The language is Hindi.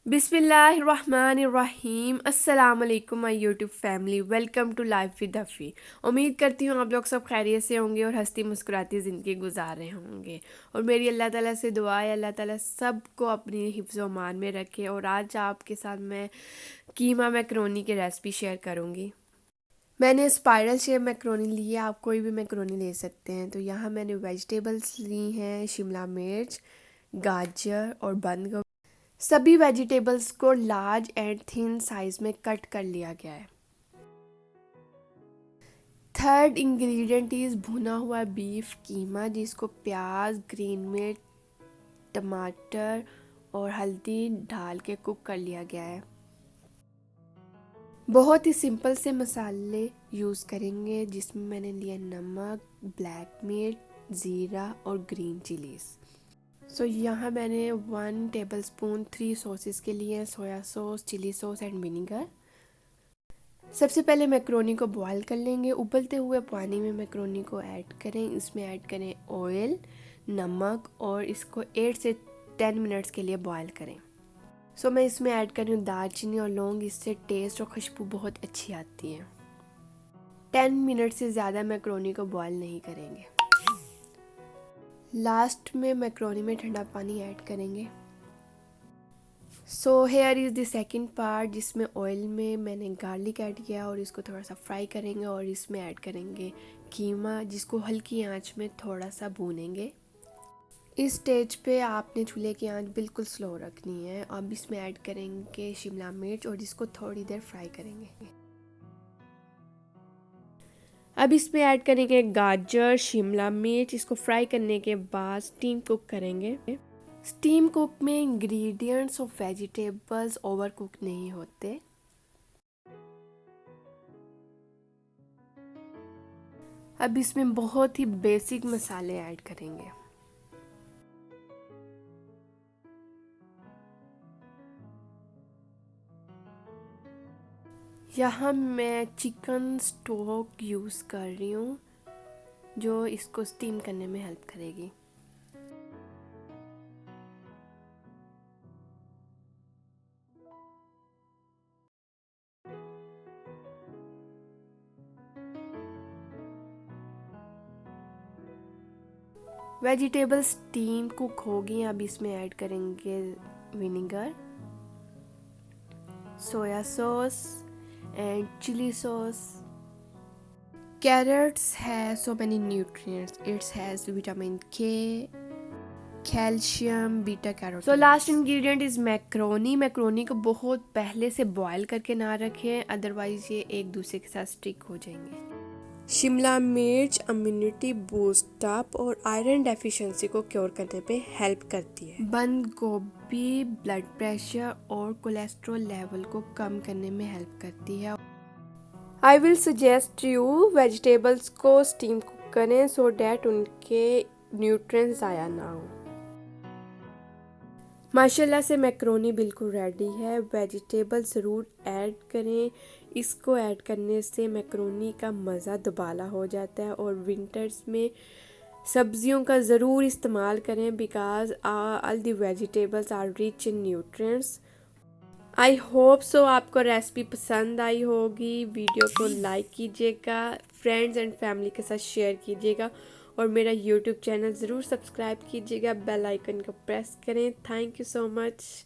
बिस्मिल्लाहिर्रहमानिर्रहीम। अस्सलाम वालेकुम my YouTube family, welcome to life with Afi. उम्मीद करती हूँ आप लोग सब खैरियत से होंगे और हंसती मुस्कुराती ज़िंदगी गुजार रहे होंगे। और मेरी अल्लाह ताला से दुआ है अल्लाह ताला सबको अपनी हिफ्ज़ व मान में रखे। और आज आपके साथ मैं कीमा मैक्रोनी की रेसिपी शेयर करूँगी। मैंने स्पाइरल शेप मैक्रोनी ली है, आप कोई भी मैक्रोनी ले सकते हैं। तो यहाँ मैंने वेजिटेबल्स ली हैं, शिमला मिर्च, गाजर और बंद गोभी। सभी वेजिटेबल्स को लार्ज एंड थिन साइज में कट कर लिया गया है। थर्ड इंग्रेडिएंट इज भुना हुआ बीफ कीमा, जिसको प्याज, ग्रीन मिर्च, टमाटर और हल्दी डाल के कुक कर लिया गया है। बहुत ही सिंपल से मसाले यूज़ करेंगे, जिसमें मैंने लिया नमक, ब्लैक मिर्च, ज़ीरा और ग्रीन चिलीज़। यहाँ मैंने 1 टेबलस्पून 3 सॉसेस के लिए soya sauce, chilli sauce and vinegar. सबसे पहले मैक्रोनी को बॉईल कर लेंगे। उबलते हुए पानी में मैक्रोनी को ऐड करें। इसमें ऐड करें ऑयल, नमक और इसको 8 से 10 मिनट्स के लिए बॉईल करें। मैं इसमें ऐड कर रही हूँ दालचीनी और लौंग, इससे टेस्ट और खुशबू बहुत अच्छी आती है। 10 मिनट से ज़्यादा मैक्रोनी को बॉईल नहीं करेंगे। लास्ट में मैक्रोनी में ठंडा पानी ऐड करेंगे। Here is the second part, जिसमें ऑयल में मैंने गार्लिक ऐड किया और इसको थोड़ा सा फ्राई करेंगे और इसमें ऐड करेंगे कीमा, जिसको हल्की आंच में थोड़ा सा भूनेंगे। इस स्टेज पे आपने चूल्हे की आंच बिल्कुल स्लो रखनी है। अब इसमें ऐड करेंगे शिमला मिर्च और इसको थोड़ी देर फ्राई करेंगे। अब इसमें ऐड करेंगे गाजर, शिमला मिर्च। इसको फ्राई करने के बाद स्टीम कुक करेंगे। स्टीम कुक में इंग्रेडिएंट्स और वेजिटेबल्स ओवर कुक नहीं होते। अब इसमें बहुत ही बेसिक मसाले ऐड करेंगे। यहाँ मैं चिकन स्टॉक यूज़ कर रही हूँ, जो इसको स्टीम करने में हेल्प करेगी। वेजिटेबल स्टीम कुक होगी। अब इसमें ऐड करेंगे vinegar, soya sauce and chilli sauce. Carrots has so many nutrients. It has vitamin K, calcium, beta carotene. Last ingredient is macaroni. Macaroni को बहुत पहले से बॉईल करके ना रखें, अदरवाइज ये एक दूसरे के साथ स्टिक हो जाएंगे। शिमला मिर्च इम्यूनिटी बूस्ट अप और आयरन डेफिशिएंसी को क्योर करने पे हेल्प करती है। बंद गोभी ब्लड प्रेशर और कोलेस्ट्रॉल लेवल को कम करने में हेल्प करती है। I will suggest you vegetables को स्टीम कुक करें सो डैट उनके न्यूट्रिएंट्स ज़ाया ना हो। माशाल्लाह से मैक्रोनी बिल्कुल रेडी है। वेजिटेबल ज़रूर ऐड करें। इसको ऐड करने से मैक्रोनी का मज़ा दुबाला हो जाता है। और विंटर्स में सब्जियों का ज़रूर इस्तेमाल करें, because all the vegetables are rich in nutrients. I hope so आपको रेसिपी पसंद आई होगी। वीडियो को लाइक कीजिएगा, फ्रेंड्स एंड फैमिली के साथ शेयर कीजिएगा और मेरा यूट्यूब चैनल ज़रूर सब्सक्राइब कीजिएगा। बेल आइकन को प्रेस करें। Thank you so much.